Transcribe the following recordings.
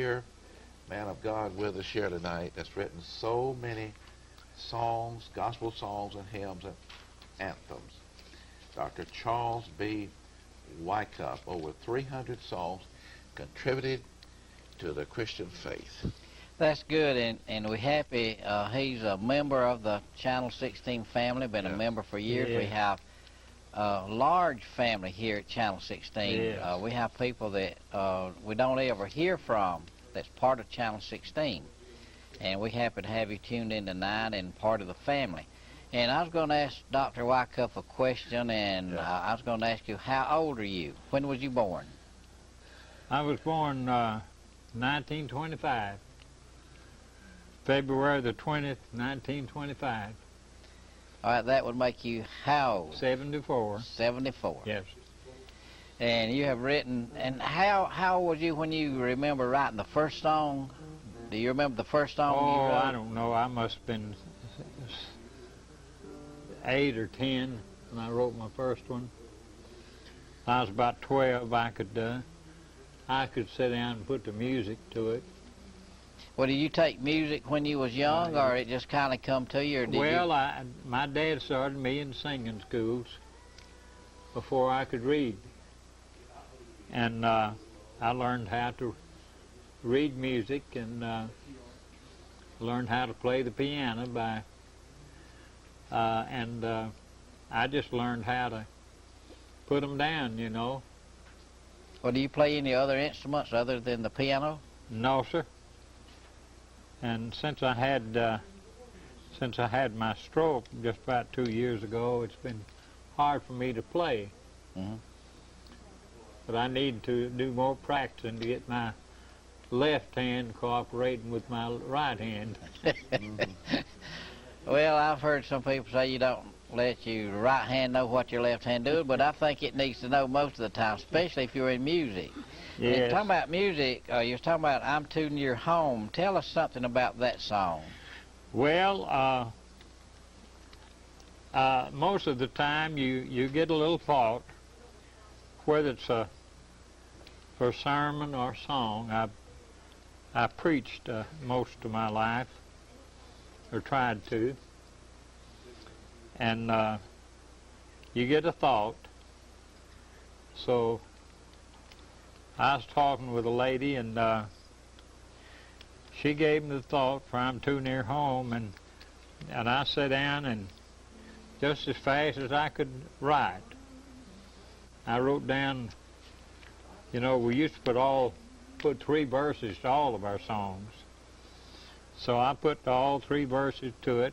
dear man of God with us here tonight that's written so many songs, gospel songs and hymns and anthems. Dr. Charles B. Wyckoff, over 300 songs contributed to the Christian faith. That's good, and we're happy. He's a member of the Channel 16 family, been a member for years. We have a large family here at Channel 16. We have people that we don't ever hear from that's part of Channel 16. And we happen to have you tuned in tonight and part of the family. And I was going to ask Dr. Wyckoff a question, and I was going to ask you, how old are you? When was you born? I was born 1925. February the 20th, 1925. All right, that would make you how old? 74. 74. Yes. And you have written, and how old was you when you remember writing the first song? Do you remember the first song you wrote? I don't know. I must have been 8 or 10 when I wrote my first one. I was about 12. I could sit down and put the music to it. Well, did you take music when you was young, or it just kind of come to you? Or did my dad started me in singing schools before I could read. And I learned how to read music and learned how to play the piano I just learned how to put them down, you know. Well, do you play any other instruments other than the piano? No, sir. And since I had my stroke just about 2 years ago, it's been hard for me to play. But I need to do more practicing to get my left hand cooperating with my right hand. Well, I've heard some people say you don't let your right hand know what your left hand doing, but I think it needs to know most of the time, especially if you're in music. Yes. And talking about music, you was talking about I'm Too Near Home. Tell us something about that song. Well, most of the time you get a little thought, whether it's for a sermon or song. I preached most of my life, or tried to, and you get a thought. So I was talking with a lady, and she gave me the thought for I'm Too Near Home, and I sat down, and just as fast as I could write, I wrote down, you know, we used to put 3 verses to all of our songs. So I put all 3 verses to it,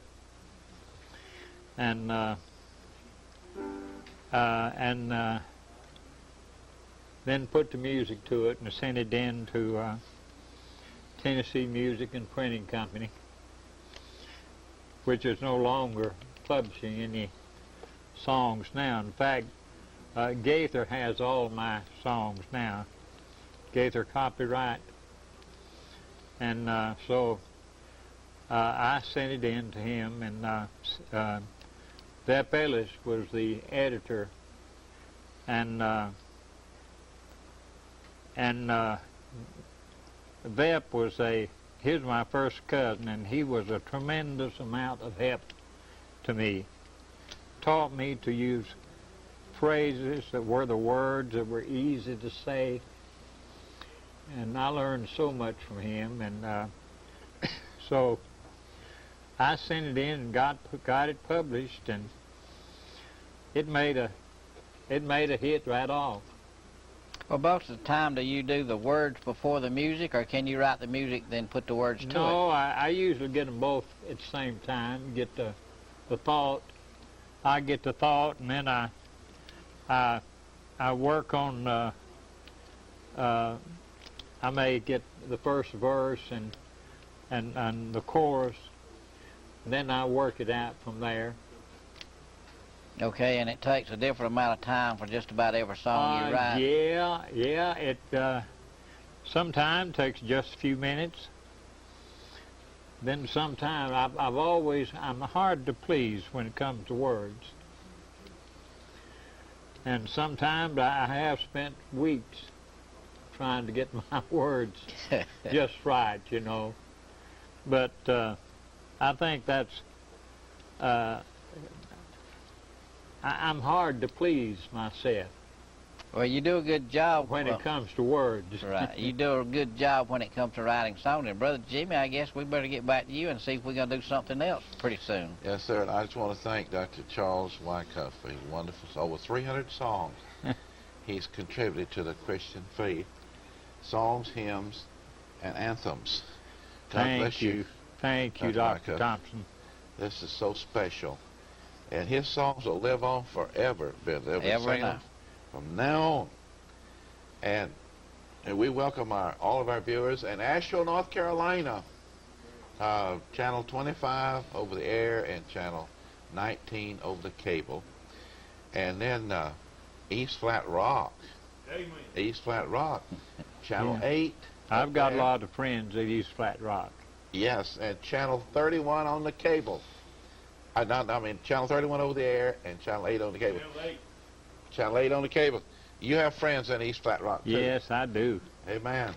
and then put the music to it and sent it in to Tennessee Music and Printing Company, which is no longer publishing any songs now. In fact, Gaither has all my songs now, Gaither copyright, and so I sent it in to him, and Vep Ellis was the editor, and Vep was he was my first cousin, and he was a tremendous amount of help to me. Taught me to use phrases that were the words that were easy to say, and I learned so much from him, and so I sent it in and got it published, and it made a hit right off. Well, most of the time, do you do the words before the music, or can you write the music then put the words to it? No, I usually get them both at the same time. Get the thought. I get the thought, and then I work on. I may get the first verse and the chorus. Then I work it out from there. Okay, and it takes a different amount of time for just about every song you write? Yeah, it sometimes takes just a few minutes. Then sometimes I'm hard to please when it comes to words. And sometimes I have spent weeks trying to get my words just right, you know. But I think that's, I'm hard to please myself. Well, you do a good job when it comes to words. Right. You do a good job when it comes to writing songs. And Brother Jimmy, I guess we better get back to you and see if we're going to do something else pretty soon. Yes, sir. And I just want to thank Dr. Charles Wyckoff for his wonderful, over 300 songs he's contributed to the Christian faith. Songs, hymns, and anthems. God bless you. Thank you, Dr. Thompson. This is so special. And his songs will live on forever, Bill. They'll be singing from now on. And we welcome all of our viewers in Asheville, North Carolina, Channel 25 over the air and Channel 19 over the cable. And then East Flat Rock. Amen. East Flat Rock, Channel 8. I've got a lot of friends at East Flat Rock. Yes, and Channel 31 on the cable. I mean, Channel 31 over the air and Channel 8 on the cable. Channel 8 on the cable. You have friends in East Flat Rock, too? Yes, I do. Amen.